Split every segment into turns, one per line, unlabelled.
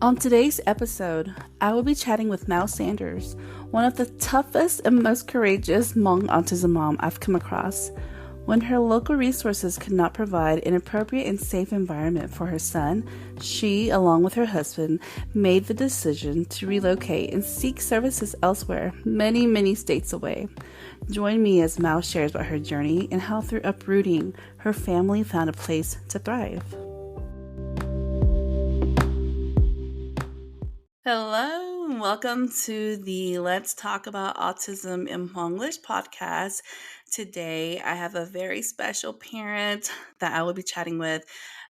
On today's episode, I will be chatting with Mao Sanders, one of the toughest and most courageous Hmong autism mom I've come across. When her local resources could not provide an appropriate and safe environment for her son, she, along with her husband, made the decision to relocate and seek services elsewhere, many, many states away. Join me as Mao shares about her journey and how through uprooting, her family found a place to thrive. Hello, and welcome to the Let's Talk About Autism in Hmonglish podcast. Today, I have a very special parent that I will be chatting with.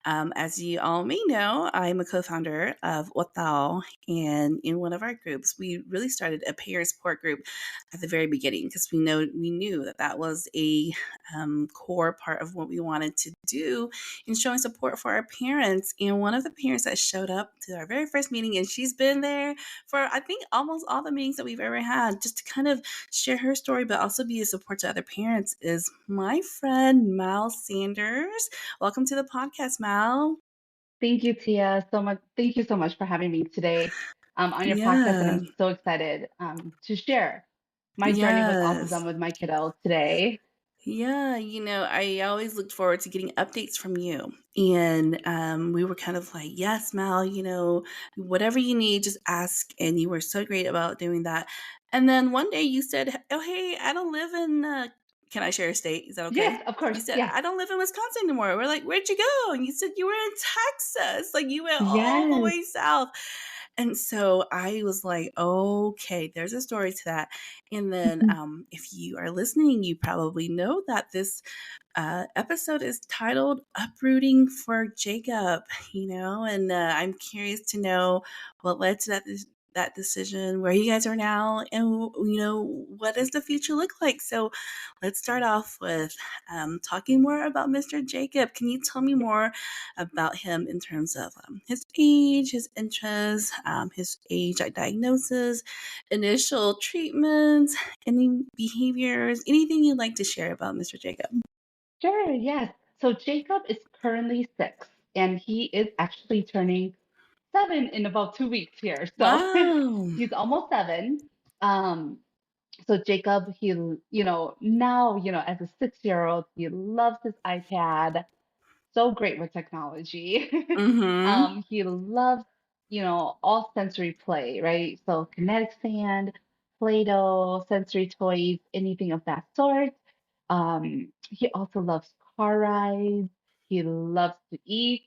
As you all may know, I'm a co-founder of Watao, and in one of our groups, we really started a peer support group at the very beginning because we knew that was a core part of what we wanted to do in showing support for our parents. And one of the parents that showed up to our very first meeting, and she's been there for I think almost all the meetings that we've ever had, just to kind of share her story, but also be a support to other parents, is my friend Mao Sanders. Welcome to the podcast, Mal.
Thank you, Tia, so much. Thank you so much for having me today on your podcast, and
Yeah.
I'm so excited to share my journey with
Yes.
autism with my kiddo today.
Yeah, I always looked forward to getting updates from you. And we were kind of like, yes, Mal, whatever you need, just ask. And you were so great about doing that. And then one day you said, oh, hey, I don't live in, can I share a state? Is that okay?
Yes, of course.
You said,
Yes,
I don't live in Wisconsin anymore. We're like, where'd you go? And you said you were in Texas. Like you went all the
yes.
way south. And so I was like, okay, there's a story to that. And then if you are listening, you probably know that this episode is titled Uprooting for Jacob, and I'm curious to know what led to that decision, where you guys are now, and what does the future look like. So let's start off with talking more about Mr. Jacob. Can you tell me more about him in terms of his age, his interests, his age at diagnosis, initial treatments, any behaviors, anything you'd like to share about Mr. Jacob?
Sure, yes. So Jacob is currently 6, and he is actually turning 7 in about 2 weeks here. So
Wow.
he's almost 7. Um, so Jacob, now, as a 6-year-old, he loves his iPad. So great with technology.
Mhm.
He loves, all sensory play, right? So kinetic sand, Play-Doh, sensory toys, anything of that sort. He also loves car rides. He loves to eat.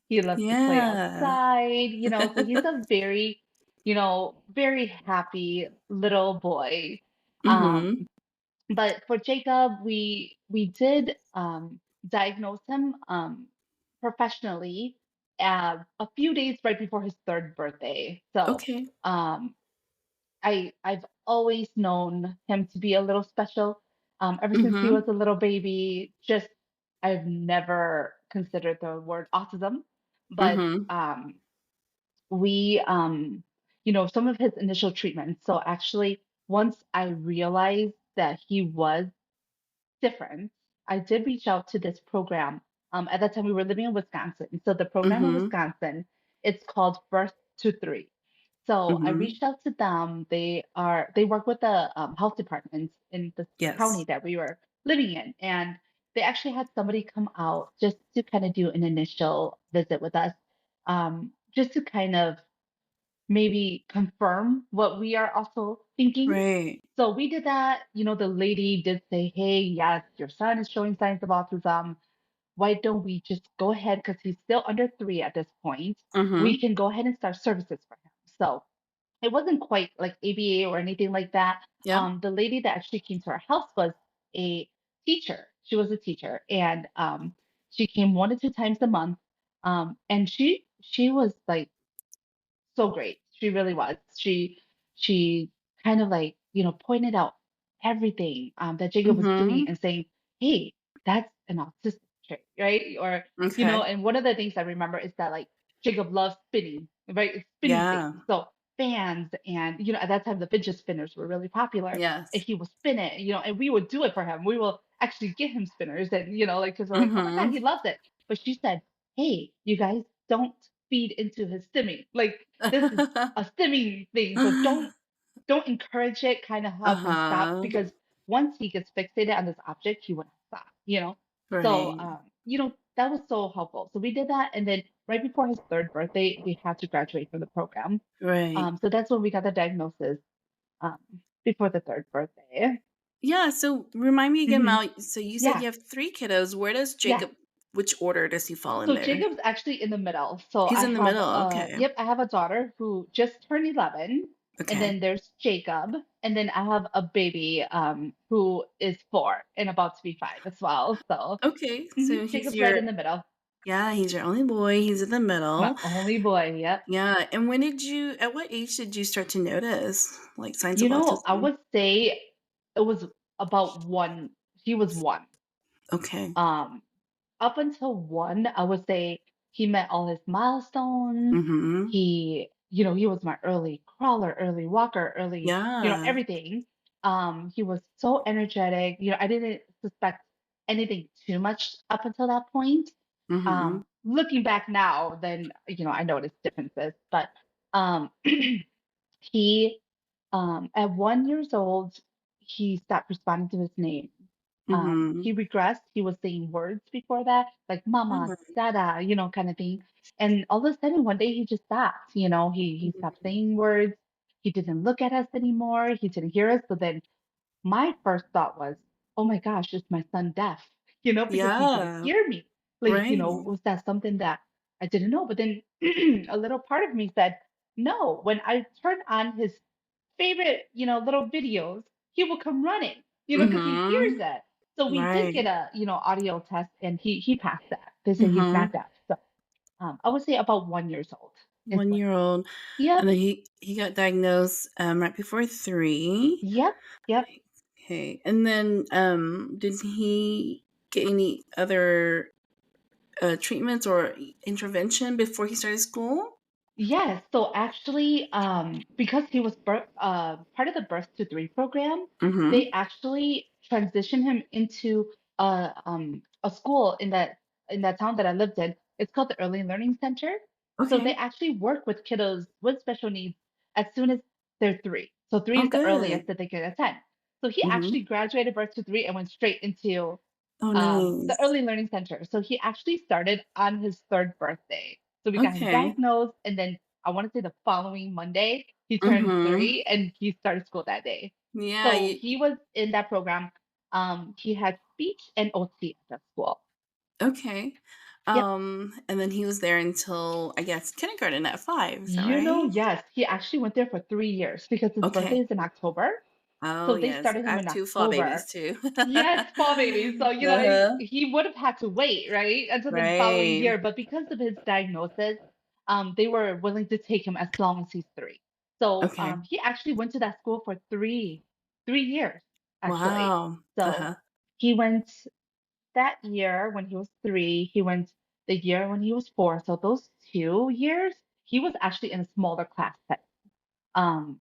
He loves to play
Yeah.
outside, so he's a very, very happy little boy. Um,
Mhm.
but for Jacob, we did diagnose him professionally a few days right before his third birthday. So
Okay.
um, I've always known him to be a little special. Ever since he
Mhm.
was a little baby, just I've never considered the word autism, but
Mhm.
we some of his initial treatments. So actually, once I realized that he was different, I did reach out to this program. At that time, we were living in Wisconsin. So the program in
Mhm.
Wisconsin, it's called Birth to Three. So I
Mhm.
reached out to them. They work with the health departments in the county
Yes.
that we were living in, and they actually had somebody come out just to kind of do an initial visit with us, just to kind of maybe confirm what we are also thinking.
Right.
So we did that. The lady did say, hey, yes, your son is showing signs of autism. Why don't we just go ahead? Because he's still under 3 at this point. We
Mhm.
can go ahead and start services for him. So it wasn't quite like ABA or anything like that.
Yeah.
The lady that actually came to our house was a teacher. She was a teacher, and she came 1 to 2 times a month. And she was like so great. She really was. She kind of like, pointed out everything that Jacob was doing
Mhm.
and saying, "Hey, that's an autistic trait, right?" Or,
Okay.
and one of the things I remember is that like Jacob loves spinning, right? It's spinning
Yeah.
things. So fans and at that time the fidget spinners were really popular. And
Yes.
he would spin it, and we would do it for him. We will actually get him spinners and like because we're like, oh my God,
Mhm.
he loves it. But she said, "Hey, you guys don't feed into his stimming. Like this is a stimming thing. So don't encourage it, kind of have him stop
Uh-huh.
because once he gets fixated on this object, he wouldn't stop. So
Right.
that was so helpful. So we did that, and then right before his third birthday, we had to graduate from the program.
Right.
So that's when we got the diagnosis um, before the third birthday.
Yeah, so remind me again,
Hmm.
Mal, so you said
Yeah,
you have 3 kiddos. Where does
yeah.
Jacob which order does he fall in
So
there?
Jacob's actually in the middle. So
He's
I
in the
have
middle, okay.
I have a daughter who just turned 11, and
Okay.
then there's Jacob, and then I have a baby who is 4 and about to be 5 as well. So
Okay, so he's
Jacob's right
your
in the middle.
yeah, he's your only boy, he's in the
My
middle.
only boy. Yep.
Yeah, and at what age did you start to notice, like, signs of
I
autism?
would say it was about 1. He was 1.
Okay.
Um, Up until 1, I would say he met all his milestones.
Mhm.
He was my early crawler, early walker, early,
Yeah.
everything. He was so energetic. I didn't suspect anything too much up until that point.
Mhm.
Looking back now, then, I noticed differences, but, um, he, at 1 years old, he stopped responding to his name. He
Mhm.
regressed. He was saying words before that, like mama,
Alright.
dada, kind of thing. And all of a sudden, one day he just stopped. He stopped
Mhm.
saying words. He didn't look at us anymore. He didn't hear us. But then my first thought was, oh my gosh, is my son deaf? Because he didn't
Yeah.
hear me. Like,
Right.
was that something that I didn't know? But then a little part of me said, no, when I turn on his favorite, little videos, he will come running, because he hears
Mhm.
that. So we did get
Right.
a, audio test and he passed that. They say he's not
Mhm.
deaf. So I would say about 1 years old is when.
1-year-old,
Yep,
and then he got diagnosed, right before 3.
yep, yep.
Okay, and then, did he get any other, treatments or intervention before he started school?
Yes. So actually, because he was part of the Birth to Three program, they
Mhm.
actually transitioned him into a school in that town that I lived in. It's called the Early Learning Center. So they
Okay.
actually work with kiddos with special needs as soon as they're 3. So 3
Oh,
is the
good.
earliest that they can attend. So he actually
Mhm.
graduated Birth to Three and went straight into
Oh,
the
nice.
Early Learning Center. So he actually started on his third birthday. So we got him
Okay.
diagnosed, and then I want to say the following Monday, he turned
Mhm.
3 and he started school that day.
Yeah,
So
you
he was in that program. He had speech and OT at that school.
okay.
Yep.
And then he was there until, I guess, kindergarten at 5, is that right?
Yes, he actually went there for 3 years because his birthday
Okay.
is in October.
Oh,
So they
yes.
started
I
him
have
in
2 fall babies
October.
too.
Yes, fall baby. So,
Uh-huh.
he would have had to wait, right, until the following
Right.
year. But because of his diagnosis, they were willing to take him as long as he's 3. So,
Okay.
he actually went to that school for 3 years, actually.
Wow.
So
Uh-huh.
he went that year when he was 3. He went the year when he was 4. So those 2 years, he was actually in a smaller class set, um,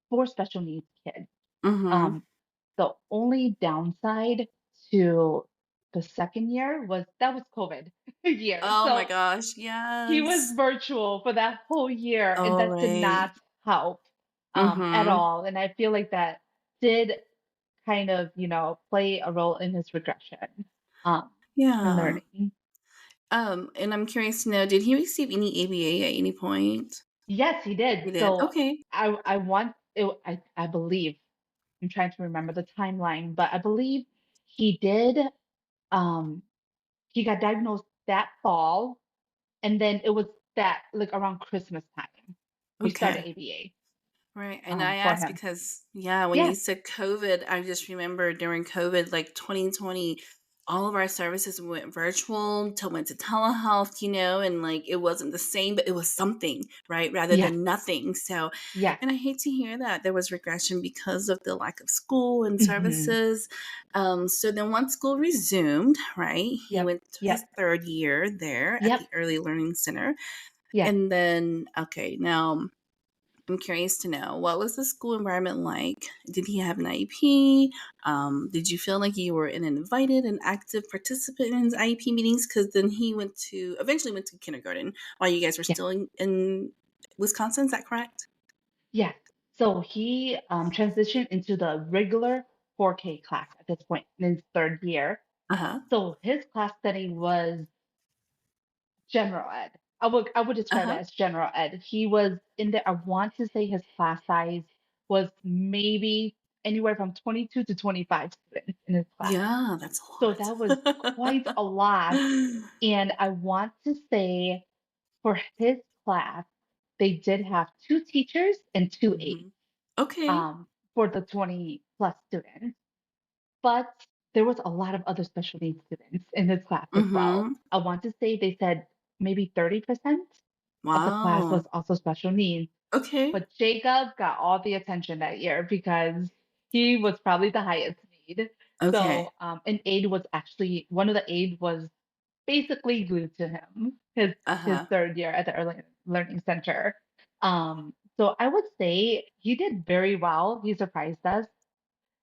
for special needs kids.
Mhm.
Um, the only downside to the second year was that was COVID year.
Oh my
So
gosh,
he was
yes.
virtual for that whole year, and
All
that did
right.
not help at
Mhm.
all. And I feel like that did kind of, play a role in his regression um, and
Yeah.
learning.
And I'm curious to know, did he receive any ABA at any point?
Yes, he did.
He did.
So
Okay.
I want it, I believe I'm trying to remember the timeline, but I believe he did. Um, he got diagnosed that fall, and then it was that like around Christmas time we started
Okay.
ABA
Right, and I
for
asked
him.
because, yeah, when you
Yeah,
said COVID, I just remember during COVID, like 2020, all of our services went virtual, went to telehealth, and like it wasn't the same, but it was something, right? Rather
yeah,
than nothing. So,
yeah.
and I hate to hear that there was regression because of the lack of school and
Hmm.
services. So then once school resumed, right, he
Yep,
went to his
yep,
third year there at
yep,
the Early Learning Center.
yeah.
And then, okay, now I'm curious to know, what was the school environment like? Did he have an IEP? Did you feel like you were an invited and active participant in his IEP meetings? Because then he eventually went to kindergarten while you guys were
Yeah.
still in Wisconsin. Is that correct?
Yes. So he transitioned into the regular 4K class at this point in his third year.
Uh huh.
So his class setting was general ed. I would
Uh
describe it
huh.
as general ed. He was in there. I want to say his class size was maybe anywhere from 22 to 25 students in his class.
Yeah, that's
So that was
a
quite a lot.
lot.
And I want to say for his class, they did have two teachers and two aides
Mhm. Okay.
for the 20 plus students. But there was a lot of other special needs students in this class as well.
Mhm.
I want to say they said maybe 30% of the class
Wow.
was also special needs.
Okay.
But Jacob got all the attention that year because he was probably the highest need.
Okay.
So, an aide was actually one of the aides was basically glued to him his
Uh-huh.
third year at the early learning center. So I would say he did very well. He surprised us.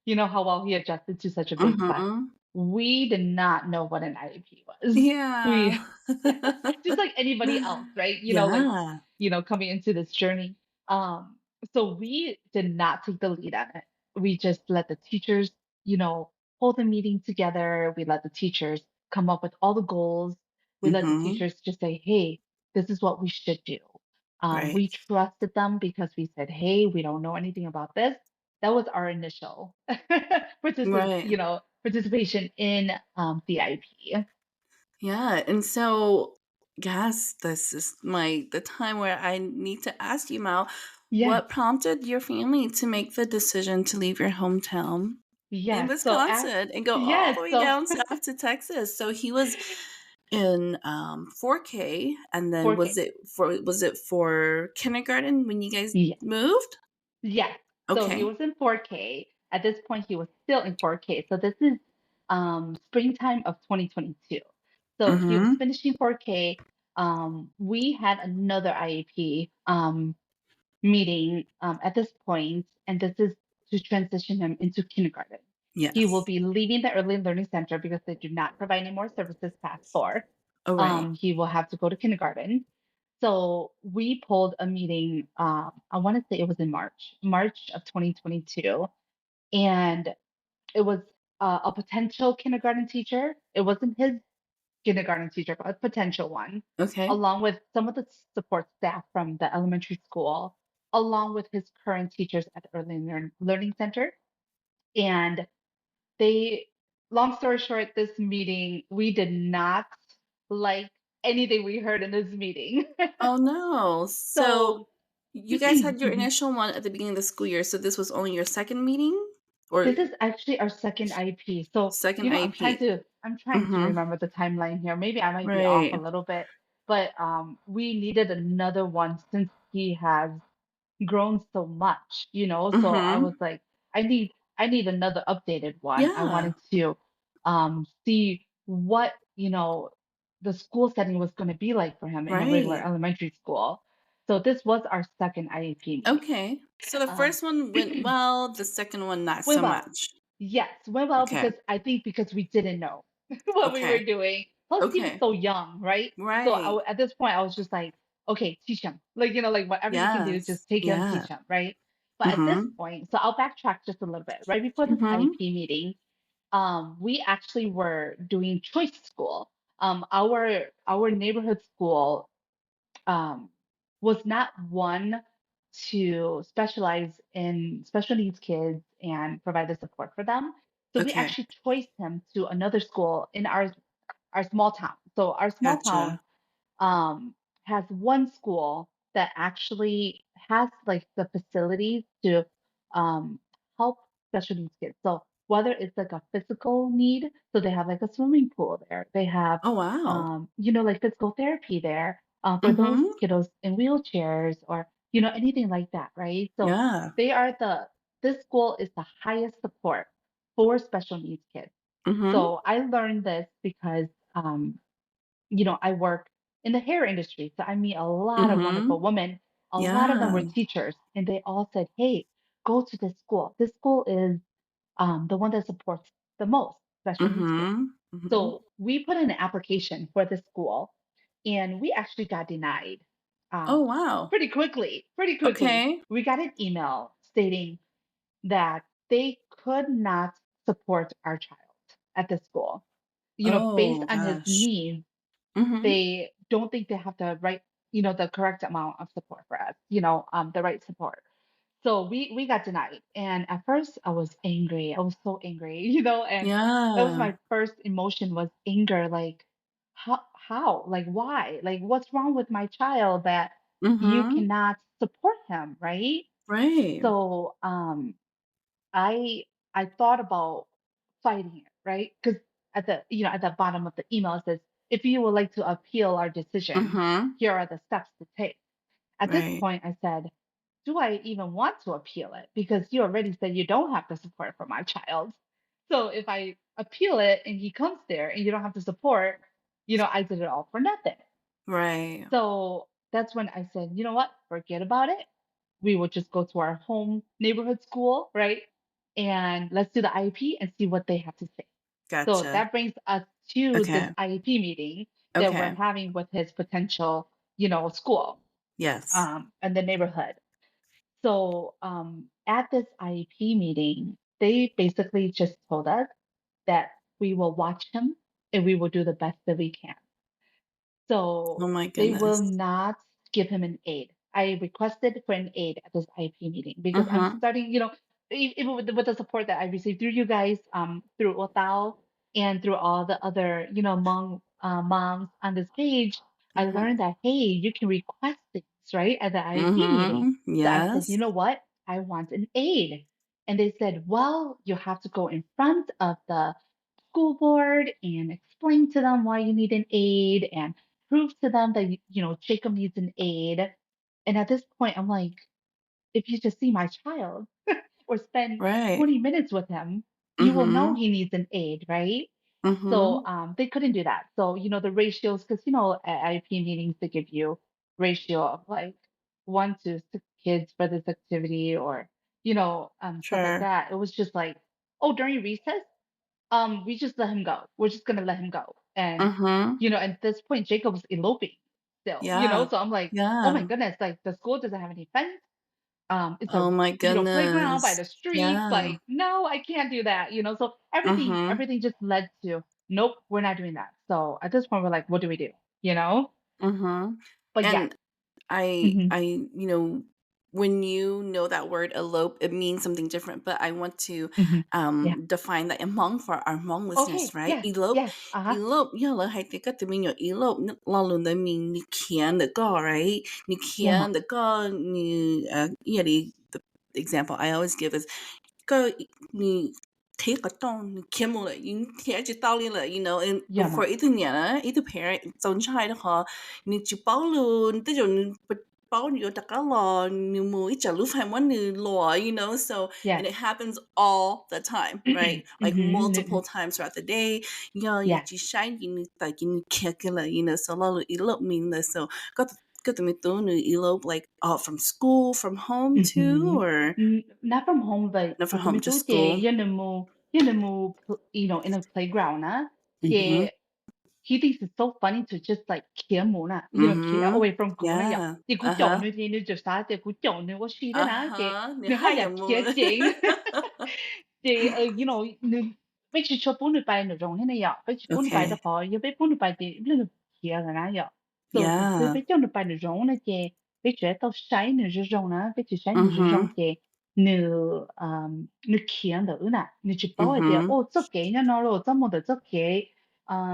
You know how well he adjusted to such a big class.
Mhm.
We did not know what an IEP was. We,
Yeah.
yeah, just like anybody else, right?
Yeah.
Coming into this journey. Um, so we did not take the lead on it. We just let the teachers, hold the meeting together. We let the teachers come up with all the goals. We let the
Mhm.
teachers just say, hey, this is what we should do.
Right.
We trusted them because we said, hey, we don't know anything about this. That was our initial
Right.
participation in the IP.
Yeah, and so, yes, this is the time where I need to ask you, Mal,
Yes,
what prompted your family to make the decision to leave your hometown in
yes.
Wisconsin and go all
Yes,
the way
so
down south to Texas? So he was in 4K, and then
4K.
was it for kindergarten when you guys
Yes,
moved?
yes. So he
Okay.
was in 4K. At this point, he was still in 4K. So this is springtime of 2022. So he was
Mm-hmm.
finishing 4K. We had another IEP meeting at this point, and this is to transition him into kindergarten. He will
Yes.
be leaving the early learning center because they do not provide any more services past four.
Oh, right.
He will have to go to kindergarten. So we pulled a meeting. I want to say it was in March of 2022, and it was a potential kindergarten teacher. It wasn't his kindergarten teacher, but a potential one,
Okay.
along with some of the support staff from the elementary school, along with his current teachers at the learning center. And they, long story short, this meeting, we did not like anything we heard in this meeting.
Oh, no.
So
So you guys had your
mhm.
initial one at the beginning of the school year, so this was only your second meeting? Or
This is actually our second IEP. So,
second IEP?
I'm trying to
Mhm.
remember the timeline here. Maybe I might be off a
Right.
little bit, but we needed another one since he has grown so much, So I was
Mhm.
like, I need another updated one. I
Yeah.
wanted to see what, the school setting was going to be like for him in a regular
Right.
elementary school. So this was our second IEP meeting.
Okay. So the
Um,
first one went well, the second one not
went
so
well.
much.
Yes, went well
Okay.
because we didn't know what we were
Okay.
doing. Plus, he was
Okay.
so young, right? So
Right.
at this point, I was just like, okay, teach him. Like whatever you can do,
Yes.
just take him,
Yeah.
teach him, right? But at this
Mhm.
point, so I'll backtrack just a little bit. Right before this
Mhm.
IEP meeting, we actually were doing choice school. Our neighborhood school um, was not one to specialize in special needs kids and provide the support for them. So we
Okay.
actually choiced him to another school in our small town. So our small town
Gotcha.
um, has one school that actually has like the facilities to help special needs kids. So whether it's like a physical need, so they have like a swimming pool there, they have
Oh, wow.
like physical therapy there for those
Mhm.
kiddos in wheelchairs or anything like that, right? So
Yeah.
they are this school is the highest support for special needs kids.
Mhm.
So I learned this because I work in the hair industry. So I meet a lot of wonderful
Mhm.
women a lot of them
Yeah.
were teachers, and they all said, "Hey, go to this school. This school is the one that supports the most special needs kids."
Mhm. Mhm.
So we put in an application for this school, and we actually got denied
Oh,
um,
wow.
pretty quickly. Pretty quickly,
Okay.
we got an email stating that they could not support our child at the school. Based
Oh
on his
gosh.
needs,
Mhm.
they don't think they have the right, the correct amount of support for us, the right support. So we got denied. And at first I was angry. I was so angry, and that was
Yeah.
my first emotion was anger. Like, how? Like, why? Like, what's wrong with my child that you
Mhm.
cannot support him, right?
Right.
So I I thought about fighting it, right? Because at the bottom of the email it says, if you would like to appeal our decision,
Mhm.
here are the steps to take. At this
Right.
point, I said, do I even want to appeal it? Because you already said you don't have the support for my child. So if I appeal it and he comes there and you don't have the support, I did it all for nothing.
Right.
So that's when I said, you know what? Forget about it. We will just go to our home neighborhood school, right? And let's do the IEP and see what they have to say. So
Gotcha.
that brings us to this
Okay.
IEP meeting that we're
Okay.
having with his potential, school
Yes.
in the neighborhood. So at this IEP meeting, they basically just told us that we will watch him and we will do the best that we can.
Oh
So
my
they will
goodness.
not give him an aid. I requested for an aid at this IP meeting because I'm
Mhm.
starting, even with the support that I received through you guys, through Otao and through all the other, Hmong moms on this page, I learned
Mhm.
that, hey, you can request things, right, at the IEP meeting.
Mhm.
So I said, you
Yes.
know what? I want an aid. And they said, well, you have to go in front of the school board and explain to them why you need an aid and prove to them that Jacob needs an aid. And at this point, I'm like, if you just see my child or spend
Right.
20 minutes with him, you will know
Mhm.
he needs an aid, right? So
Mhm.
they couldn't do that. So the ratios, because at IEP meetings they give you ratio of like 1 to 6 kids for this activity, or stuff like
Sure.
that. It was just like, oh, during recess, we just let him go. We're just gonna let him go. And
Mhm.
at this point, Jacob was eloping still,
Yeah.
so I'm like, oh my
Yeah.
goodness, like the school doesn't have any fence. It's a
Oh my
playground by
goodness.
the street.
Yeah.
Like, no, I can't do that. So
Mhm.
everything just led to, nope, we're not doing that. So at this point, we're like, what do we do? You know?
Mhm.
But yeah.
And I
Hmm.
I you know, when you know that word elope, it means something different, but I want to,
Hmm. Yeah.
define that Hmong for our Hmong listeners,
Okay.
right?
Yes.
Elope
Yes. Uh-huh.
elope 要了係啲個點樣 elope 那路的面你看得到 right 你
Yeah. Ma.
看得到你yeah the example I always give is 个你睇个洞，你看冇了，你睇就道理了，you know. And
Yeah.
for
Ma.
一年呢，一个 parent 做出来的话，你就包了，你这种不包你有大家了，你冇一直路还冇你落，you know. So
Yes.
and it happens all the time, right? Like multiple
Hmm.
times throughout the day. 要一
Yes.
直晒你，大家你看个了，you know. So 老了一路面了，so 个怎么都你一路 like from school, from home too,
Hmm.
or
Not from home, but
not from home, just
kutumitu
school.
in a playground,
Mhm.
he thinks it's so funny to just like kia muna, kia
Mhm.
away from Kuna. Yeah.
Yeah.
Thì cú chọn
Uh-huh.
nữa thì nó just sa thì cú chọn nữa có gì đó nè thì
Uh-huh. Ni
nó hay
haya
là
mo.
kia chuyện thì nó bây giờ cho bún được bài nó rong thế này vậy bây giờ bún được bài đó
Okay.
họ giờ bây bún được bài thì nó kia là nè vậy so thì cứ
Yeah.
bây giờ được bài nó rong nè thì bây giờ tao sai nó rong nè bây giờ sai nó rong
Mhm.
thì nó nó kia nữa nè nó chỉ bảo thì
Mhm.
ô chắc cái nó rồi chắc một chắc cái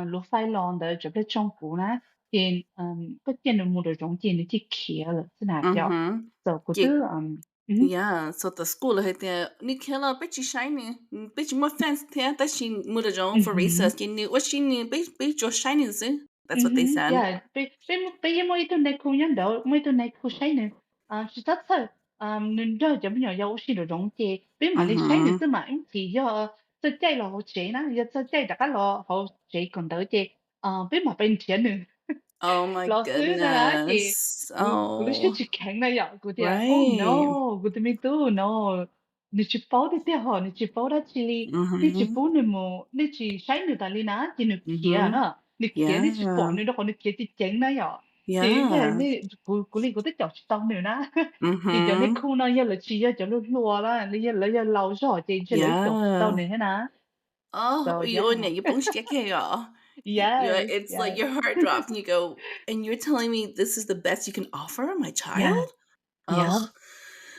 lúc phải lòng的这个政府呢，电个电脑木的中间的去开了，是哪叫？Mhm. 就觉
Gi
得
yeah, so the school had the ni kela bitchy shiny, bitchy more fancy that she moved around for recess. You knew what she knew, bitch your shiny. That's what they said.
yeah, bây giờ mỗi tuần này cũng nhận đâu, mỗi tuần này cũng sai nữa, chỉ thật sự, nên đó giờ bây giờ yêu sĩ的中间，bây mà lấy sai nữa
Mhm.
是嘛，thì giờ 这ใจ了好些呢，要这ใจ大家了好些更多些，bây mà bên钱呢。
Oh my
老師就係佢
goodness.
嗰啲書
Oh,
去傾啦又，嗰啲啊，Oh
right.
no，嗰啲咪都 no，你去報的啲嗬，你去報得起你，你去
Mhm.
報你冇，你去晒你得你啦，你企啊
Mhm.
啦，你企你去報
Yeah.
你都可能企啲整啦又，企嘅
Yeah.
你嗰啲嗰啲就去當你啦，你就你
Mhm.
哭啦，一嚟去一就你落啦，你一漏咗正出嚟就當
Yeah.
你啦，so
Oh, you
yeah，you
bunch you
yes
it's like
yes
your heart drops and you go, "And you're telling me this is the best you can offer my child?"
yes
Oh,
yep.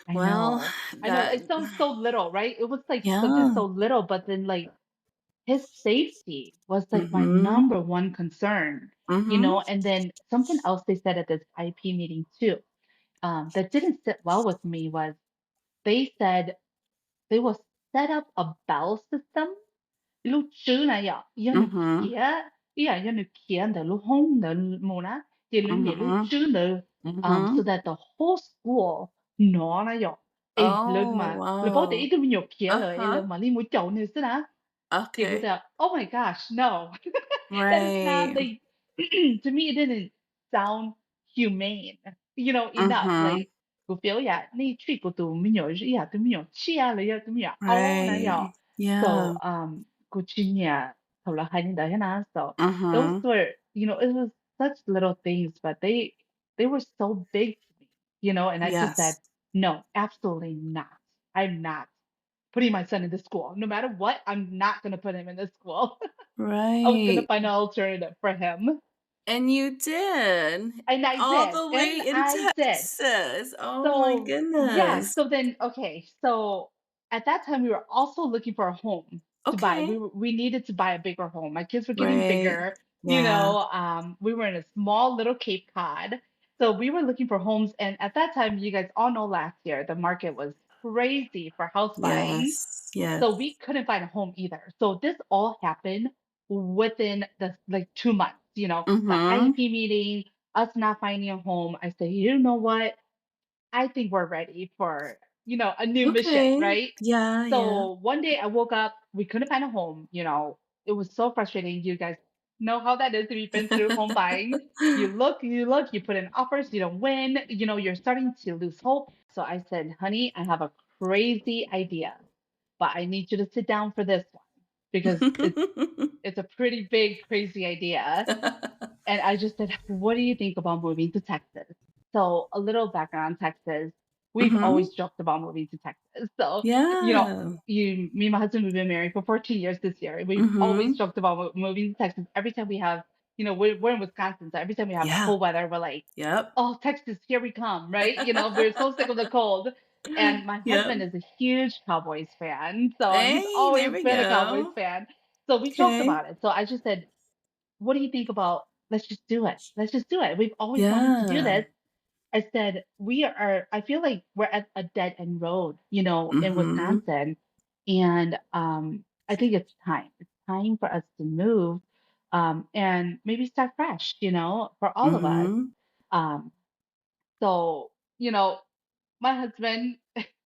I
well,
know. I know.
that
It sounds so little, right? It was like something
yeah.
so little, but then like his safety was like my
Mhm.
number one concern,
Mhm.
and then something else they said at this IP meeting too, that didn't sit well with me was they said they will set up a bell system lúc trước này ạ, do nó
Mhm.
kia, ý là do nó kia the lúc home the mùa á, thì lúc này lúc
Mhm.
trước the so
Mhm.
that the whole school nó là ạ, ấy lúc
Oh,
mà lúc bố thì ít
wow.
lúc nhiều kia rồi, ấy lúc
Uh-huh.
mà đi mua chậu nữa xí đó, thì cô
Okay.
ta, oh my gosh, no, that is not
Right.
like to me it didn't sound humane, enough
Mhm.
like. Cô biểu dạ, ni truy của tụi mình nhỏ, ý là tụi mình nhỏ chia rồi, tụi mình nhỏ ô này ạ.
Right.
So,
Yeah.
Kuchinya, Tolahana, so those
Mhm.
were, it was such little things, but they were so big to me, and I just said,
Yes.
no, absolutely not. I'm not putting my son in this school. No matter what, I'm not going to put him in this school. I was going to
Right.
find an alternative for him.
And you did.
And I
All
did.
the
And
way in
I did.
Texas. Oh my
So, yeah,
goodness.
so then okay, so at that time we were also looking for a home to buy.
Okay.
We needed to buy a bigger home. My kids were getting
Right.
bigger,
Yeah.
we were in a small little Cape Cod. So we were looking for homes and at that time you guys all know last year the market was crazy for house buying.
Yes. Yes.
So we couldn't find a home either. So this all happened within the like 2 months, the
Mhm.
IEP meeting, us not finding a home. I said, you know what? I think we're ready for, a new mission,
Okay.
right?
Yeah, yeah.
So one day I woke up, we couldn't find a home, it was so frustrating. You guys know how that is if you've been through home buying. You look, you put in offers, you don't win, you're starting to lose hope. So I said, honey, I have a crazy idea, but I need you to sit down for this one because it's a pretty big, crazy idea. And I just said, what do you think about moving to Texas? So a little background on Texas. We've
Mhm.
always joked about moving to Texas. So,
Yeah.
me and my husband, we've been married for 14 years this year. We've always
Mhm.
joked about moving to Texas. Every time we have, we're in Wisconsin. So every time we have
Yeah.
cold weather, we're like,
Yep.
oh, Texas, here we come, right? We're so sick of the cold. And my
Yep.
husband is a huge Cowboys fan. So he's
Hey, there
always
we
been a Cowboys
go.
fan. So we joked
Okay.
about it. So I just said, what do you think about let's just do it? Let's just do it. We've always wanted to do
Yeah.
this. I said, I feel like we're at a dead end road, in
Mhm.
Wisconsin. And I think it's time. It's time for us to move and maybe start fresh, for all of us.
Mhm.
Um, so, my husband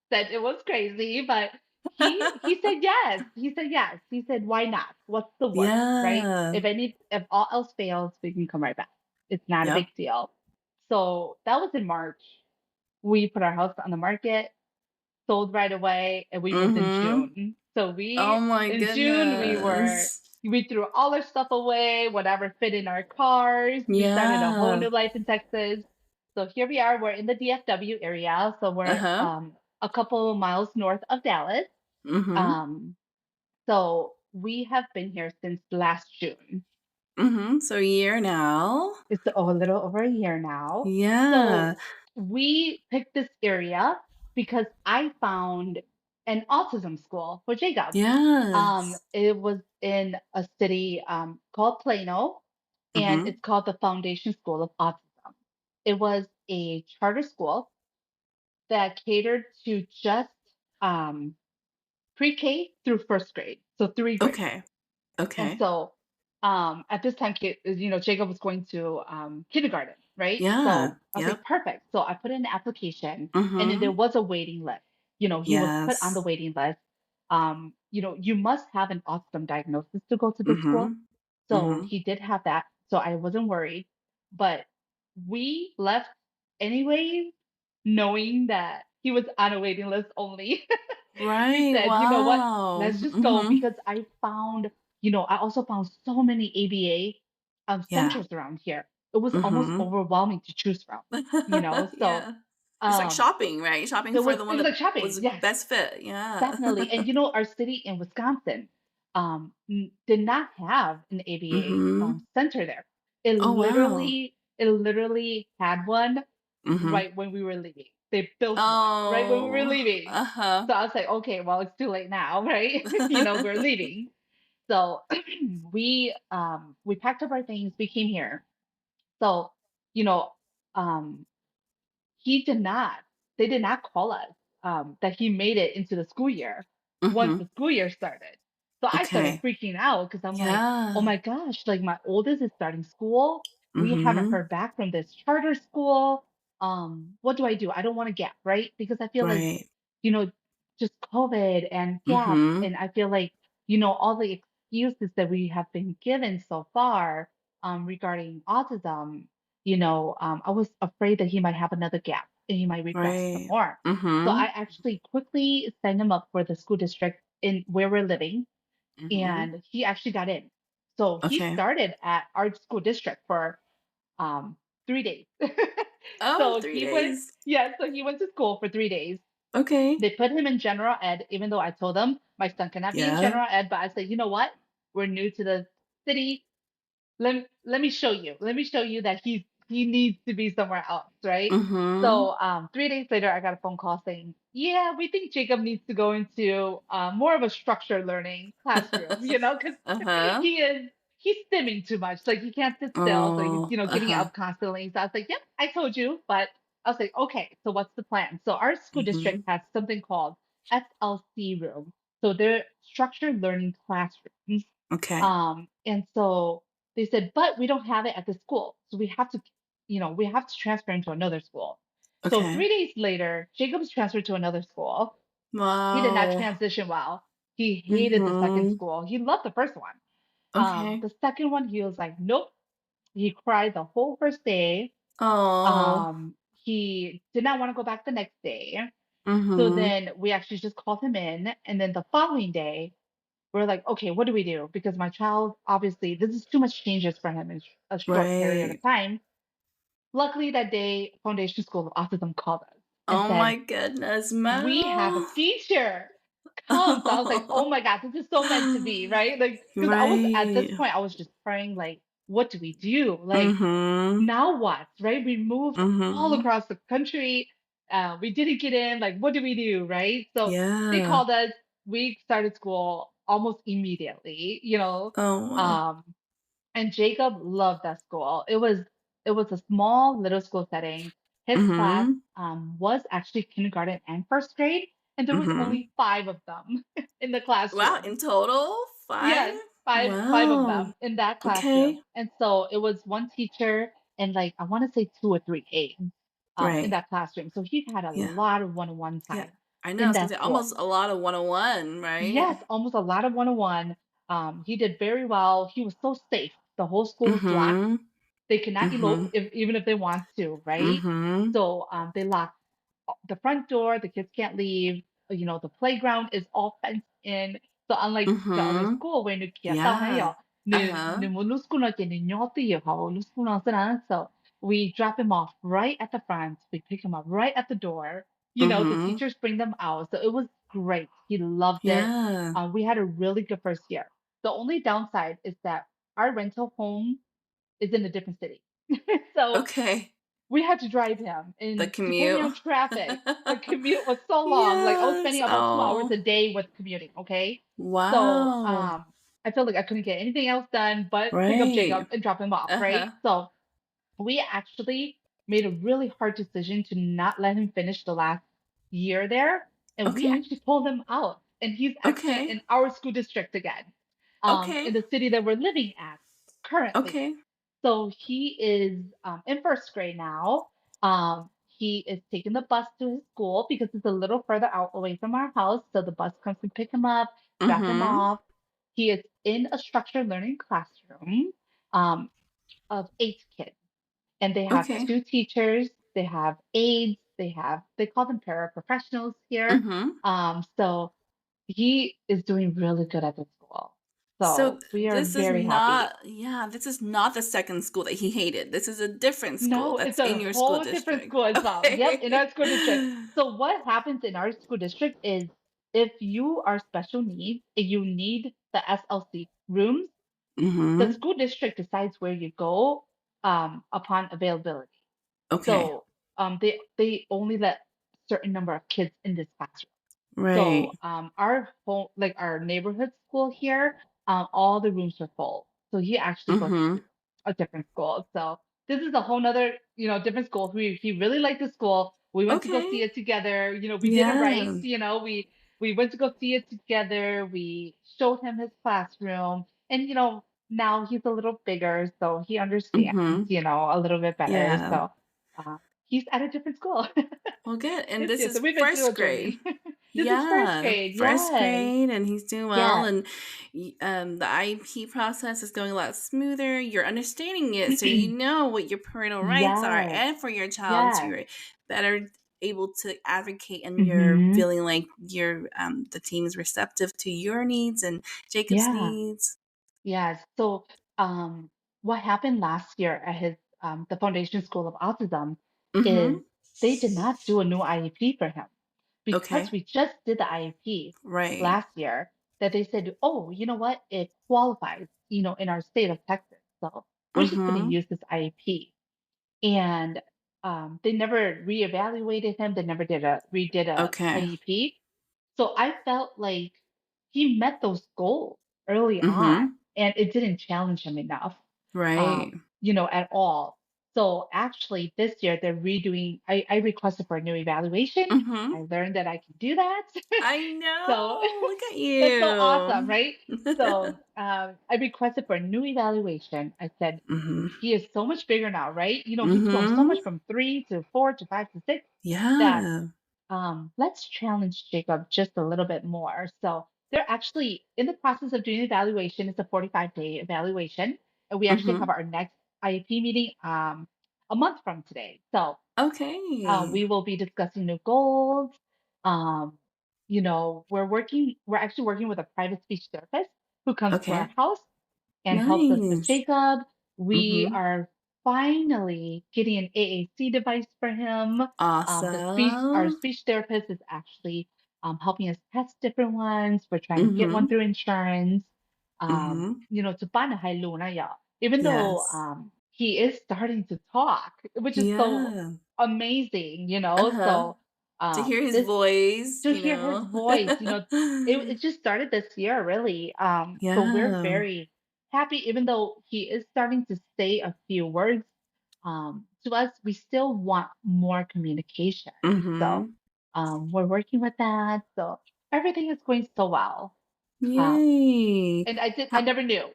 said it was crazy, but he said yes. He said yes. He said, why not? What's the worst, right?
Yeah.
If all else fails, we can come right back. It's not a
Yep.
big deal. So that was in March. We put our house on the market, sold right away, and we moved in
Mhm.
June. So
Oh
we
my
in June
goodness.
we threw all our stuff away, whatever fit in our cars. We started a whole
Yeah.
new life in Texas. So here we are. We're in the DFW area. So we're
Uh-huh.
a couple miles north of Dallas.
Mhm.
Um, so we have been here since last June.
Mhm. So a year now.
It's a little over a year now. So
Yeah.
we picked this area because I found an autism school for Jacob.
Yes.
It was in a city called Plano, and
Mhm.
it's called the Foundation School of Autism. It was a charter school that catered to just um, pre-K through first grade, so 3 grades.
Okay.
And
Okay.
so at this time, Jacob was going to kindergarten, right?
Yeah.
So I was like,
Yep.
perfect. So I put in an application, and then there
Mhm.
was a waiting list. He was put on the
Yes.
waiting list. You must have an autism diagnosis to go to this school.
Mhm.
So
Mhm.
he did have that. So I wasn't worried. but we left anyways, knowing that he was on a waiting list only. We
Right.
said, you know what?
Wow.
Let's just go
Mhm.
because I found, I also found so many ABA
Yeah.
centers around here. It was almost
Mhm.
overwhelming to choose from, you know. So
Yeah. It's like
um
shopping, right? Shopping
there
for
was
the
it
one
was
that
like shopping,
was
yes.
best fit. Yeah.
Definitely. And our city in Wisconsin did not have an ABA
Mhm.
center there. It
Oh, wow.
literally, it literally had one
Mhm.
right when we were leaving. They built one right when we were
Oh.
leaving.
Uh-huh.
So I was like, okay, well, it's too late now, right? We're leaving. So we packed up our things, we came here. So, you know, um, he did not, they did not call us that he made it into the school year once the
Mhm.
school year started. So I started
Okay.
freaking out because I'm like, oh
Yeah.
my gosh, like my oldest is starting school. We haven't
Mhm.
heard back from this charter school. What do? I don't want to gap, right? Because I feel like,
Right.
you know, just COVID and gap.
Mhm.
And I feel like, all the excuses that we have been given so far regarding autism, I was afraid that he might have another gap and he might regress some
Right.
more. So I
Mhm.
actually quickly signed him up for the school district in where we're living,
Mhm.
and he actually got in. So he
Okay.
started at our school district for 3 days.
Oh,
So
3
he went,
days.
yeah, so he went to school for 3 days.
Okay.
They put him in general ed, even though I told them my son cannot be in
Yeah.
general ed, but I said, you know what? We're new to the city, let me show you. Let me show you that he needs to be somewhere else, right?
Mhm.
So 3 days later, I got a phone call saying, "Yeah, we think Jacob needs to go into more of a structured learning classroom, because
Uh-huh.
he's stimming too much. Like he can't sit still, so he's
Oh,
getting
uh-huh.
up constantly." So I was like, "Yep, I told you," but I was like, "Okay, so what's the plan?" So our school district
Mhm.
has something called SLC room. So they're structured learning classrooms.
Okay.
And so they said, but we don't have it at the school. So we have to transfer him to another school. So
Okay.
3 days later, Jacob was transferred to another school. He did not
Wow.
transition well. He hated the second
Mhm.
school. He loved the first one.
Okay.
The second one, he was like, nope. He cried the whole first day.
Oh.
He did not want to go back the next day. So
Mhm.
then we actually just called him in. And then the following day, we're like, okay, what do we do? Because my child, obviously, this is too much changes for him in a short period of
Right.
time. Luckily, that day, Foundation School of Autism called us and
Oh my
said,
goodness,
we have a
Mel.
teacher. Come. So I was like, oh my God, this is so meant to be, right? Like, because I was at this
Right.
point, I was just praying, like, what do we do? Like,
Mhm.
now what, right? We moved all
Mhm.
across the country. We didn't get in. Like, what do we do, right? So they
Yeah.
called us. We started school almost immediately,
Oh, wow.
um, and Jacob loved that school. It was a small little school setting. His class
Mhm.
was actually kindergarten and first grade, and there was
Mhm.
only five of them in the
Wow,
classroom.
in total? 5?
Yes, five of
Wow.
them in that classroom.
Okay.
And so it was one teacher and like I want to say two or three aides in
Right.
that classroom. So he had a
Yeah.
lot of one-on-one
Yeah.
time
I know, I
in
was gonna
that
say
school.
almost a lot of 101, right?
Yes, almost a lot of one-on-one. He did very well. He was so safe. The whole school was locked.
Mhm.
They cannot elope
Mhm.
even if they want to, right?
Mhm.
So they lock the front door, the kids can't leave. The playground is all fenced in. So unlike the other
Mhm.
school where 你小朋友
Yeah. Uh-huh.
so we drop him off right at the front. We pick him up right at the door. The
Mhm.
teachers bring them out. So it was great. He loved it.
Yeah.
We had a really good first year. The only downside is that our rental home is in a different city. So
Okay.
we had to drive him,
The
and depending
commute.
on traffic, the commute was so long. Like I was
Yes.
spending about 2 hours a
Oh.
day with commuting. Okay, so
Wow.
I felt like I couldn't get anything else done but pick up
Right.
Jacob and drop him off.
Uh-huh.
Right, so we actually made a really hard decision to not let him finish the last year there, and we
Okay.
actually pulled him out, and he's actually
Okay.
in our school district again,
Okay.
in the city that we're living at currently.
Okay.
So he is in first grade now. He is taking the bus to his school because it's a little further out away from our house. So the bus comes to pick him up, drop him
Mhm.
off. He is in a structured learning classroom um, of 8 kids. and they have
Okay.
two teachers, they have aides, they call them paraprofessionals here.
Mhm.
So he is doing really good at the school.
So
So we are
this is
very happy.
not yeah, this is not the second school that he hated. This is a different school
No,
that's
it's a
in your school
whole different
district.
school as well. Yep, in
Okay.
our school district. So what happens in our school district is if you are special needs and you need the SLC rooms, the
Mhm.
school district decides where you go upon availability.
Okay.
So they only let certain number of kids in this classroom. So
Right.
our whole like our neighborhood school here, all the rooms are full. So he actually goes to
Mhm.
a different school. So this is a whole nother, different school. He really liked the school. We went to go see
Okay.
it together. We did it right.
Yeah.
We went to go see it together. We showed him his classroom, and now he's a little bigger, so he understands,
Mhm.
a little bit better.
Yeah.
So uh, he's at a different school
Well, good. And
this
this
year. So
is
we've been through a
first grade.
journey. This is first
Yeah,
grade.
first
Yes.
grade, and he's doing well.
Yes.
And the IEP process is going a lot smoother. You're understanding it, so you know what your parental rights are,
Yes.
and for your child, so
Yes.
you're better able to advocate, and you're
Hmm.
feeling like the team is receptive to your needs and Jacob's
Yeah.
needs.
Yes. So, what happened last year at the Foundation School of Autism is
Mm-hmm.
they did not do a new IEP for him because
Okay.
we just did the IEP
Right.
last year. That they said, oh, you know what? It qualifies, in our state of Texas. So we're just going to
Mm-hmm.
use this IEP. And they never reevaluated him. They never redid a
Okay.
IEP. So I felt like he met those goals early on,
Mm-hmm.
and it didn't challenge him enough,
Right.
at all. So actually, this year they're redoing. I requested for a new evaluation.
Mm-hmm.
I learned that I can do that.
I
So
know. Look at
that's so awesome,
you.
right? So I requested for a new evaluation. I said,
Mhm.
he is so much bigger now, right? He's grown so much
Mhm.
from 3 to 4 to 5 to 6 that
Yeah.
let's challenge Jacob just a little bit more. So they're actually in the process of doing evaluation. It's a 45-day evaluation, and we actually have
Mhm.
our next IEP meeting a month from today. So
Okay.
we will be discussing new goals. Um, we're actually working with a private speech therapist who comes to our
Okay.
house and helps us with
Nice.
Jacob. We
Mhm.
are finally getting an AAC device for him. Our
Awesome.
speech therapist is actually helping us test different ones. We're trying to get one
Mhm.
through insurance.
Mhm.
To buy a Luna, yeah. Even though
Yes.
he is starting to talk, which is so
Yeah.
amazing,
Uh-huh.
So
To hear his
this
voice,
to
you
hear his
know.
voice, it just started this year, really. So we're
Yeah.
very happy, even though he is starting to say a few words. To us, we still want more communication. So
Mhm.
we're working with that. So everything is going so well. Um,
Yay.
and I never knew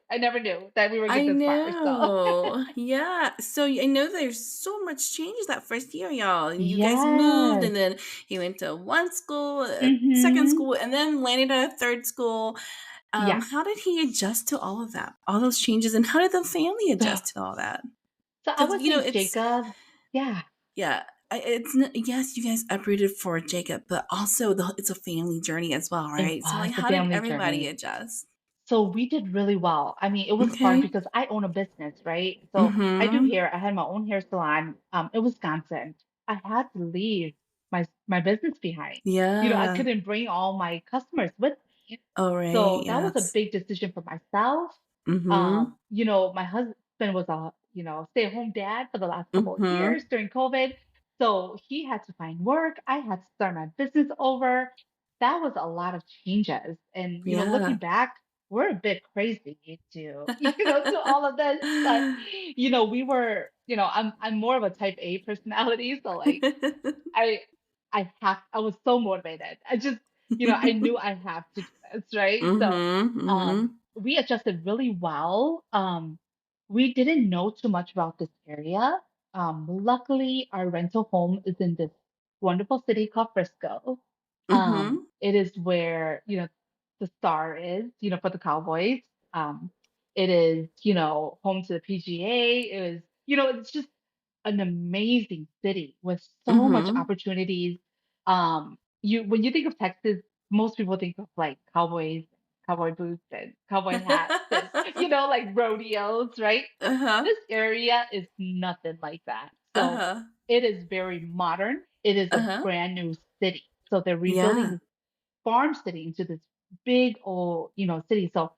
that we were
I
get this far. So
know. Yeah. So I know there's so much changes that first year, y'all. And you guys moved,
yes.
and then he went to one school, a second
Mm-hmm.
school, and then landed at a third school.
Yeah.
How did he adjust to all of that, all those changes, and how did the family
So
adjust to all that?
so I
Because
would say
it's
Jacob. Yeah.
yeah, yes, you guys uprooted for Jacob, but also it's a family journey as well,
It
right? So like,
was a
how did
family
everybody
journey.
adjust?
So we did really well. I mean, it was hard
Okay.
because I own a business, right? So I do
Mm-hmm.
hair. I had my own hair salon in Wisconsin. I had to leave my business behind. I
Yeah.
couldn't bring all my customers with me.
Oh, right.
So that was a
Yes.
big decision for myself.
Mhm.
My husband was a, stay-at-home dad for the last couple of
Mhm.
years during COVID. So he had to find work. I had to start my business over. That was a lot of changes. And, looking
Yeah.
back, we're a bit crazy to, to all of this. But, we were, I'm more of a type A personality. So like I I was so motivated. I just, I knew I have to do this, right? So
Mhm. Mhm.
we adjusted really well. We didn't know too much about this area. Luckily our rental home is in this wonderful city called Frisco.
Mhm.
It is where, the star is, for the Cowboys. It is, home to the PGA. It was, it's just an amazing city with so much
Mhm.
opportunities. You when you think of Texas, most people think of like cowboys, cowboy boots, and cowboy hats, and like rodeos, right?
Uh-huh.
This area is nothing like that. So
Uh-huh.
it is very modern. It is a
Uh-huh.
brand new city. So they're rebuilding
Yeah.
this farm city into this big old, city. So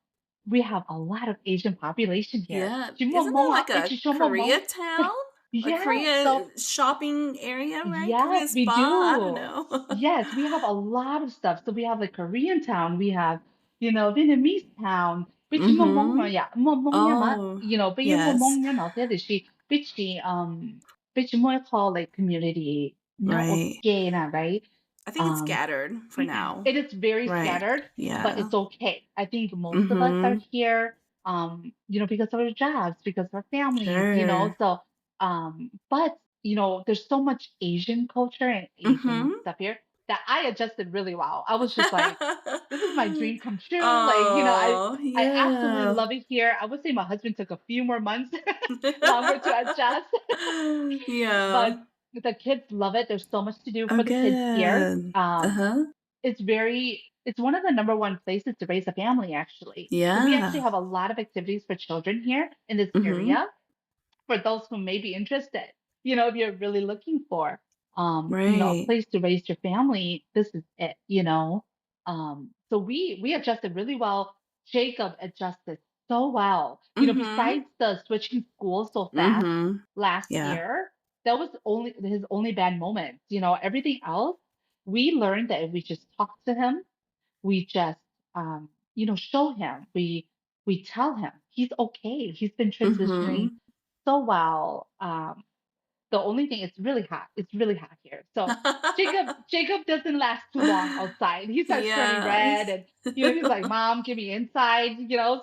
we have a lot of Asian population here.
Yeah. Isn't there
Chimomoa,
like a
Chimomoa.
Koreatown? A
Yes. So
Korea shopping area, right?
yes,
Korea
we
spa? I don't
do.
know.
Yes, we have a lot of stuff. So we have like Korean town, we have, Vietnamese town. Bichi mo mong
Mhm.
ya, mo mong ya ma,
Oh,
but you mo
yes.
mong ya no, that is she, bichi mo call like community, no,
Right.
okay, na, right?
I think it's
Um,
scattered for now.
it is very
Right.
scattered, but
Yeah.
it's okay. I think most of us are
Mhm.
here, because of our jobs, because of our families,
Sure.
so, but, there's so much Asian culture and Asian
Mhm.
stuff here that I adjusted really well. I was just like, this is my dream come true. Like,
Oh,
I absolutely
yeah.
love it here. I would say my husband took a few more months longer to adjust,
Yeah.
but the kids love it. There's so much to do
Oh,
for the kids here.
good. Uh-huh.
It's one of the number one places to raise a family, actually. So we actually
Yeah.
have a lot of activities for children here in this
Mhm.
area for those who may be interested. If you're really looking for, a
Right.
place to raise your family, this is it. So we adjusted really well. Jacob adjusted so well.
Mhm.
Besides the switching schools so fast
Mhm.
last
Yeah.
year, that was only his only bad moment. Everything else, we learned that if we just talk to him, we just show him, we tell him he's okay. He's been transitioning
Mhm.
so well. The only thing, it's really hot. It's really hot here. So Jacob doesn't last too long outside. He starts turning
Yeah.
red, and he's like, "Mom, give me inside."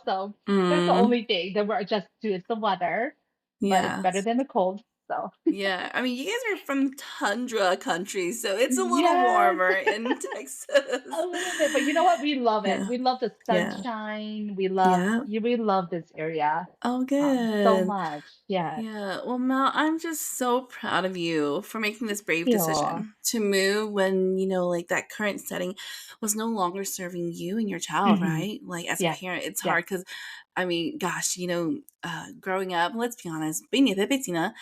So that's the
Mm.
only thing that we're adjusted to is the weather, but it's
Yeah.
better than the cold. So
Yeah. I mean, you guys are from tundra country, so it's a little
yes,
warmer in
a
Texas.
little bit. But you know what? We love it.
Yeah.
We love the
Yeah.
sunshine.
Yeah.
We love this area
Oh,
so
good.
much. Yes.
Yeah. Well, Mel, I'm just so proud of you for making this brave
You.
decision to move when, like that current setting was no longer serving you and your child,
Hmm.
right? Like as a
Yes.
parent, it's
Yes.
hard because I mean, gosh, growing up, let's be honest, 比你的背景呢,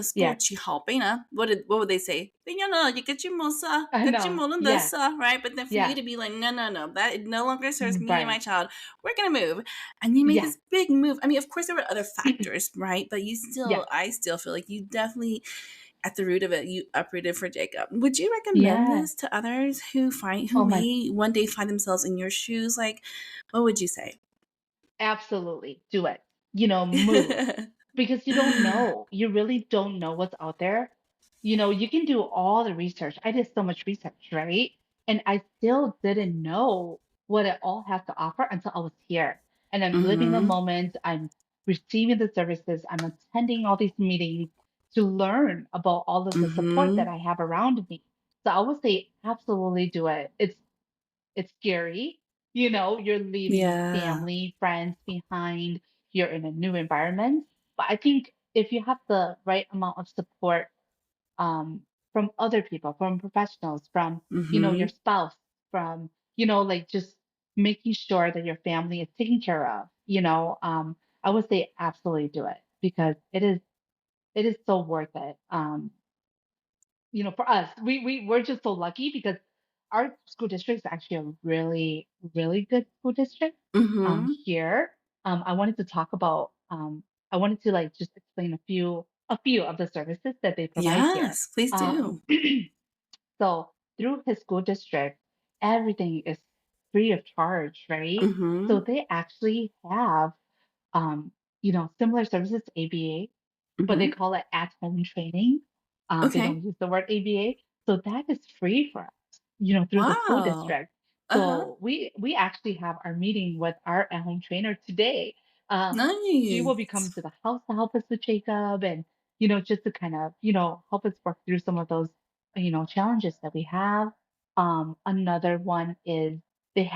school
Yes.
去好背呢, what would they say? 背呢, you get your musa,
I
get your
know. Yes.
mulundasa, right? But then for you
Yes.
to be like, no, no, no, that it no longer serves me and my
Right.
child. We're gonna move, and you made
Yes.
this big move. I mean, of course there were other factors, right? But
Yes.
I still feel like you definitely, at the root of it, you uprooted for Jacob. Would you recommend
Yes.
this to others who
Oh my,
may one day find themselves in your shoes? Like, what would you say?
absolutely. Do it. Move. Because you don't know. You really don't know what's out there. You can do all the research. I did so much research, right? And I still didn't know what it all has to offer until I was here. And I'm living the
Mhm.
moment. I'm receiving the services. I'm attending all these meetings to learn about all of the support that
Mhm.
I have around me. So I would say absolutely do it. It's scary. You're leaving
Yeah.
family, friends behind. You're in a new environment. But I think if you have the right amount of support, from other people, from professionals, from, your
Mhm.
spouse, from, like just making sure that your family is taken care of, I would say absolutely do it because it is so worth it. For us, we're just so lucky because our school district is actually a really, really good school district.
Mhm.
Here, I wanted to like just explain a few of the services that they provide here.
Yes, please
Um,
do.
so through his school district, everything is free of charge, right? So
Mhm.
they actually have, um, similar services to ABA, but they
Mhm.
call it at-home training. They
Okay.
don't use the word ABA. So that is free for us, through the school
Wow.
district.
Uh-huh.
So we actually have our meeting with our at-home trainer today. She will be coming
Nice.
to the house to help us with Jacob and, just to kind of, help us work through some of those, challenges that we have. Another one is they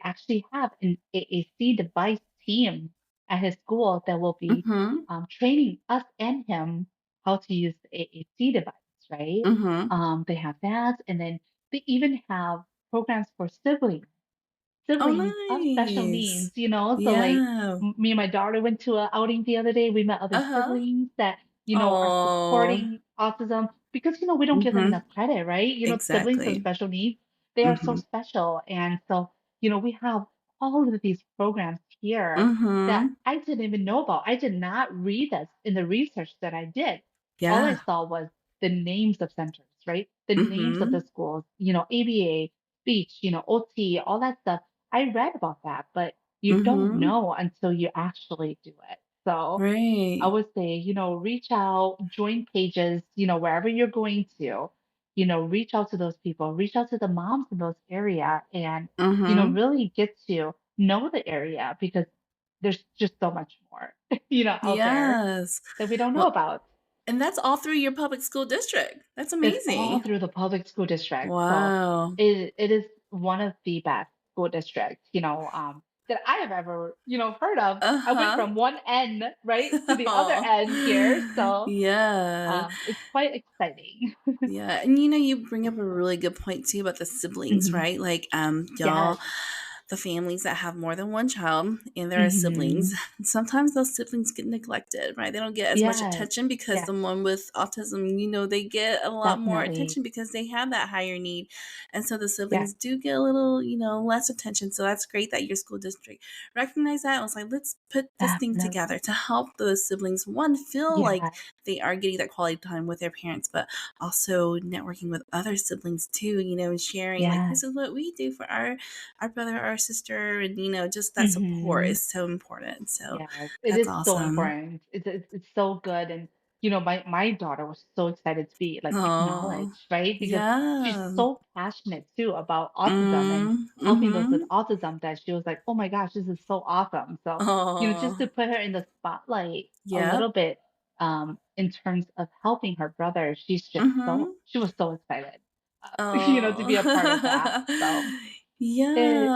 actually have an AAC device team at his school that will be
Mhm.
training us and him. how to use the AAC device, right?
Mhm.
They have that, and then they even have programs for
Oh,
siblings of special
nice.
needs, you know? So like
Yeah.
me and my daughter went to a outing the other day. We met other
Uh-huh.
siblings that, are
Oh.
supporting autism because, we don't give them
Mhm.
enough credit, right? Siblings of
Exactly.
special needs, they are so
Mhm.
special. And so, we have all of these programs here that
Mhm.
I didn't even know about. I did not read this in the research that I did. All I
Yeah.
saw was the names of centers, right? The names of the
Mhm.
schools, ABA, speech, OT, all that stuff. I read about that, but you don't
Mhm.
know until you actually do it. So I
Right.
would say, reach out, join pages, wherever you're going to, reach out to those people, reach out to the moms in those area and,
Mhm.
really get to know the area because there's just so much more, out there
Yes.
that we don't know
Well,
about.
and that's all through your public school district. That's
It's all
amazing.
through the public school district. So
Wow.
it is one of the best school districts, that I have ever, heard of. I went
Uh-huh.
from one end, right, to the other end here. So
Yeah.
it's quite exciting.
Yeah, and you bring up a really good point too about the siblings,
Hmm.
right? Like,
Yes.
y'all, the families that have more than one child and there are siblings,
Hmm.
sometimes those siblings get neglected, right? They don't get as much
Yes.
attention because
Yes.
the one with autism, they get a lot more
Definitely.
attention because they have that higher need. And so the
Yes.
siblings do get a little, less attention. So that's great that your school district recognized that. I was like, let's put this thing together
Definitely.
to help those siblings, one, feel like
Yes.
they are getting that quality time with their parents, but also networking with other siblings too, and sharing like
Yes.
this is what we do for our brother, our sister, and just that support
Hmm.
is so important. So
Yes, it
that's
is so
awesome.
important. It's so good, and my daughter was so excited to be like
Oh,
acknowledged, right? Because she's
yeah.
so passionate too about autism and helping those with
Mm-hmm.
autism that she was like, oh my gosh, this is so awesome. So just to
Oh,
put her in the spotlight a
yep.
little bit, in terms of helping her brother,
Mm-hmm.
she was so excited, to be a part of that.
Oh,
So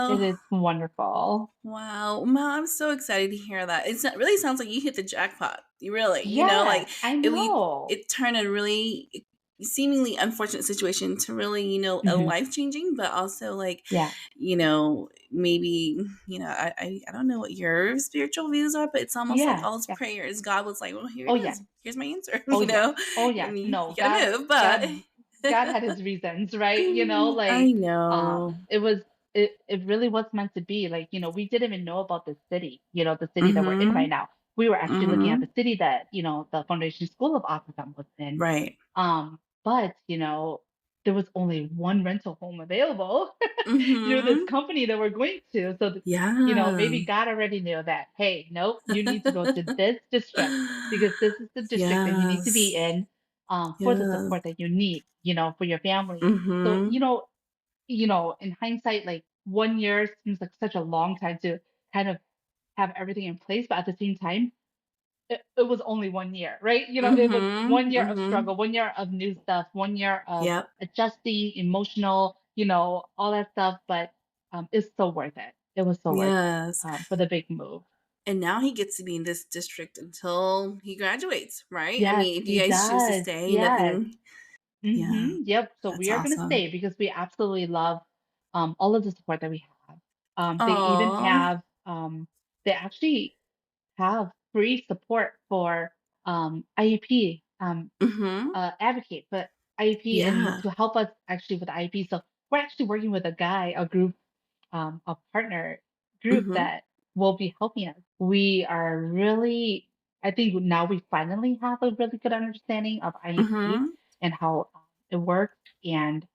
it
yeah.
is wonderful.
Wow. Wow, I'm so excited to hear that. It really sounds like you hit the jackpot. You really,
Yes,
like
I
it
know.
it turned a really seemingly unfortunate situation to really, a
Hmm.
life-changing, but also like,
Yeah.
maybe, I don't know what your spiritual views are, but it's almost like
Yeah,
all those
yeah.
prayers. God was like, well, here
Oh,
it
yeah.
is. Here's my answer,
Oh, yes. Oh,
I
yes.
mean,
No,
you gotta move, but
God had his reasons, right?
I
Like,
know.
it really was meant to be. Like, we didn't even know about the city, the city that we're in
Mm-hmm.
right now. We were actually looking at
Mm-hmm.
the city that, the Foundation School of Autism was in.
Right.
But, there was only one rental home available through this
Mm-hmm.
company that we're going to. So,
Yeah.
maybe God already knew that, hey, nope, you need to go to this district because this is the district that you need to be
Yes.
in, for the
Yes.
support that you need, for your family. So,
Mhm.
in hindsight, like 1 year seems like such a long time to kind of have everything in place, but at the same time, it was only 1 year, right? It was
Mhm.
1 year of
Mhm.
struggle, 1 year of new stuff, 1 year of
Yep.
adjusting, emotional, all that stuff. But it's so worth it. It was so worth it,
Yes.
for the big move.
And now he gets to be in this district until he graduates, right? I
Yes,
mean, if you
he
guys choose to
does.
stay,
Yes.
nothing. Yeah,
Yep. So
that's
we are going to
awesome.
stay because we absolutely love, all of the support that we have. They even
Oh.
have, they actually have free support for, IEP.
Mhm.
Advocate for IEP and
Yeah.
to help us actually with IEP. So we're actually working with a group, a partner group
Mhm.
that will be helping us. We are really, I think now we finally have a really good understanding of IEP
Mhm.
and how, it works. And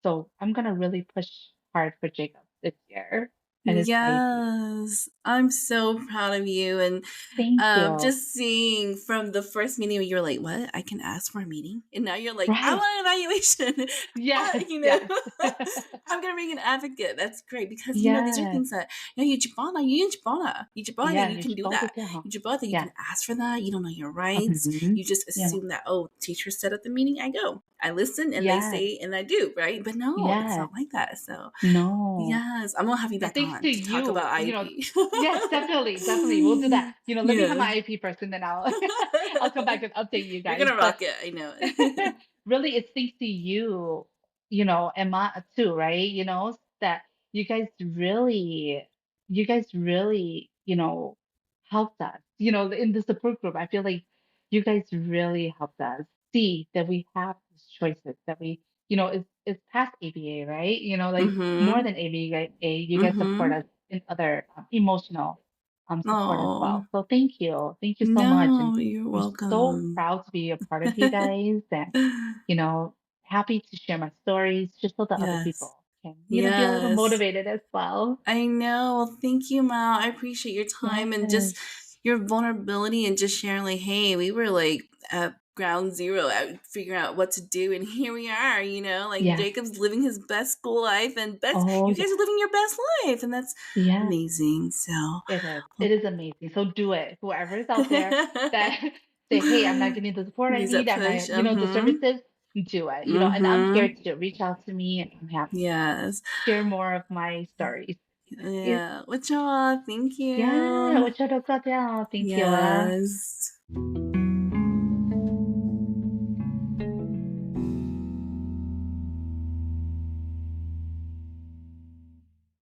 so I'm gonna really push hard for Jacob this year and his IEP.
Yes, I'm so proud of you, and
Thank you.
just seeing from the first meeting where you're like, "What? I can ask for a meeting?" And now you're like, "I
Right.
want an evaluation."
Yes.
You know,
Yes.
I'm gonna bring an advocate. That's great because these are
Yes.
things that you
Yeah.
you
You
can
should
do
both
that.
tell.
You
Yeah.
can ask for that. You don't know your rights.
Mhm.
You just
Yeah.
assume that teacher said at the meeting, I go, I listen, and they
Yes.
say, and I do, right? But no, it's
Yes.
not like that. So
No.
yes, I'm gonna have you
I
back
think thanks to
talk
you,
about IEP.
yes, definitely, definitely. We'll do that. Let me have
Yes.
my IEP first and then I'll I'll come back and update you
You're
guys.
gonna
But
rock it, I know it.
really it's thanks to you, Emma too, right? That you guys really helped us. In the support group, I feel like you guys really helped us see that we have these choices, that it's past ABA, right? Like more
Mhm.
than ABA, you guys support
Mhm.
us in other emotional support as
Oh,
well. So thank you. Thank you so much. And
no, you're
I'm so
welcome.
proud to be a part of you guys, and you know, happy to share my stories just so that other
Yes.
people can, be a little
Yes.
motivated as well.
I know. Well, thank you, Mal. I appreciate your time and just
Yes.
your vulnerability and just sharing, like, hey, we were like at ground zero at figuring out what to do. And here we are, like
Yes.
Jacob's living his best school life and
Oh,
you guys
yes.
are living your best life. And that's
Yes.
amazing. So,
It is.
well,
It is amazing. So do it. Whoever is out there that say, hey, I'm not getting the support I
needs
need.
that
I'm not,
push.
the services, do it. And I'm here to reach out to me, and I'm happy to
Yes.
share more of my stories. Yes.
Yeah. Which, thank
Yeah.
you.
我觉得这样. Thank you.
Yes.